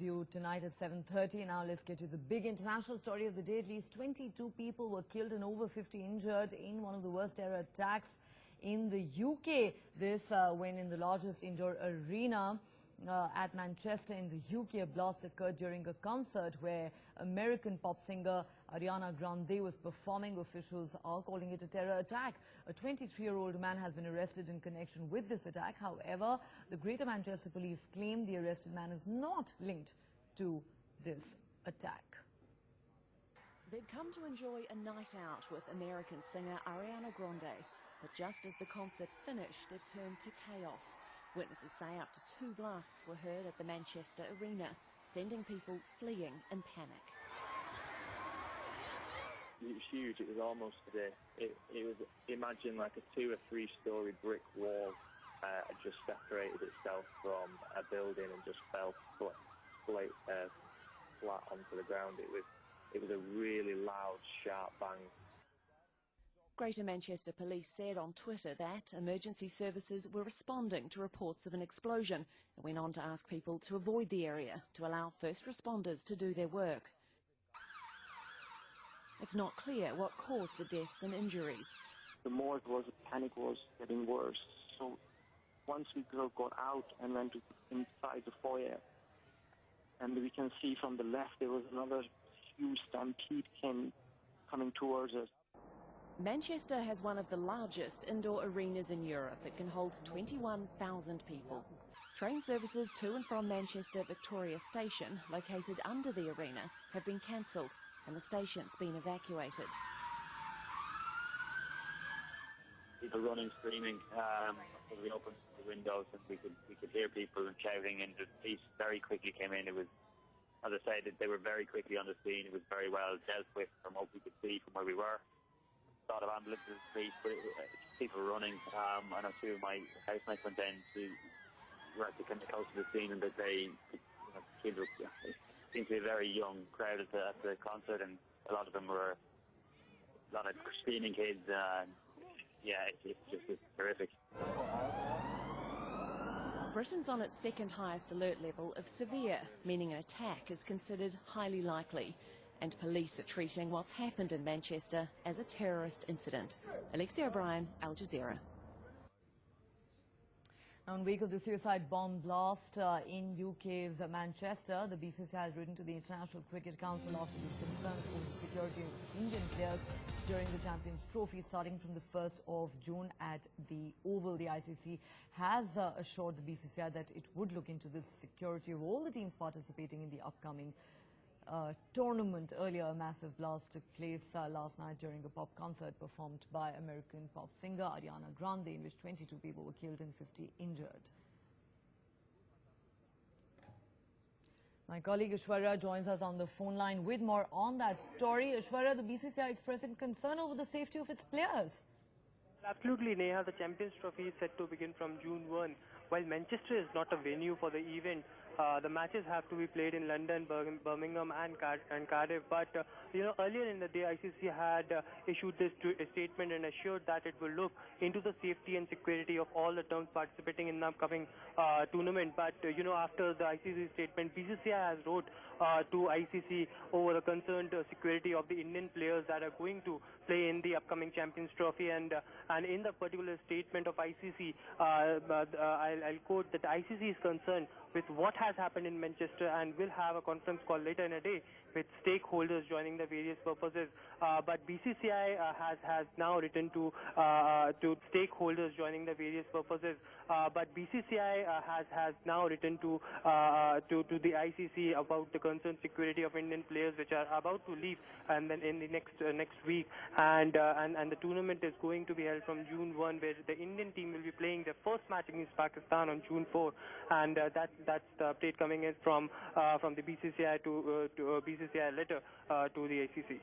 View tonight at 7:30. Now let's get to the big international story of the day. At least 22 people were killed and over 50 injured in one of the worst terror attacks in the UK. This when in the largest indoor arena at Manchester in the UK, a blast occurred during a concert where American pop singer Ariana Grande was performing. Officials are calling it a terror attack. A 23-year-old man has been arrested in connection with this attack. However, the Greater Manchester Police claim the arrested man is not linked to this attack. They'd come to enjoy a night out with American singer Ariana Grande, but just as the concert finished, it turned to chaos. Witnesses say up to 2 blasts were heard at the Manchester arena, sending people fleeing in panic. It was huge. It was almost it was, imagine like a 2 or 3 story brick wall had just separated itself from a building and just fell flat onto the ground. It was a really loud, sharp bang. Greater Manchester Police said on Twitter that emergency services were responding to reports of an explosion and went on to ask people to avoid the area to allow first responders to do their work. It's not clear what caused the deaths and injuries. The more it was, the panic was getting worse. So once we got out and went inside the foyer, and we can see from the left there was another huge stampede coming towards us. Manchester has one of the largest indoor arenas in Europe. It can hold 21,000 people. Train services to and from Manchester Victoria Station, located under the arena, have been cancelled and the station's been evacuated. People running, screaming. We opened the windows and we could hear people shouting, and the police very quickly came in. It was, as I said, they were very quickly on the scene. It was very well dealt with from what we could see from where we were. A lot of ambulances, police, but people were running. I know 2 of my housemates went down to were actually kind of close to the scene, and that they, kids were, seemed to be a very young crowd at the concert, and a lot of them were a lot of screaming kids. Yeah, it's terrific. Britain's on its second highest alert level of severe, meaning an attack is considered highly likely. And police are treating what's happened in Manchester as a terrorist incident. Alexia O'Brien, Al Jazeera. Now, in wake of the suicide bomb blast in UK's Manchester, the BCCI has written to the International Cricket Council after the concerns over the security of Indian players during the Champions Trophy starting from the 1st of June at the Oval. The ICC has assured the BCCI that it would look into the security of all the teams participating in the upcoming tournament. Earlier, a massive blast took place last night during a pop concert performed by American pop singer Ariana Grande, in which 22 people were killed and 50 injured. My colleague Ishwarya joins us on the phone line with more on that story. Ishwarya, the BCCI expressing concern over the safety of its players. Absolutely, Neha. The Champions Trophy is set to begin from June 1. While Manchester is not a venue for the event, the matches have to be played in London, Birmingham and Cardiff. But, earlier in the day, ICC had issued this statement and assured that it will look into the safety and security of all the teams participating in the upcoming tournament. But, after the ICC statement, BCCI has wrote to ICC over the concerned security of the Indian players that are going to play in the upcoming Champions Trophy. And in the particular statement of ICC, I'll quote that ICC is concerned with what has happened in Manchester and will have a conference call later in a day with stakeholders joining the various purposes. But BCCI has now written to stakeholders joining the various purposes. But BCCI has now written to the ICC about the concerned security of Indian players which are about to leave, and then in the next week, and the tournament is going to be held from June 1, where the Indian team will be playing their first match against Pakistan on June 4, and that's the update coming in from the BCCI to BCCI letter to the ICC.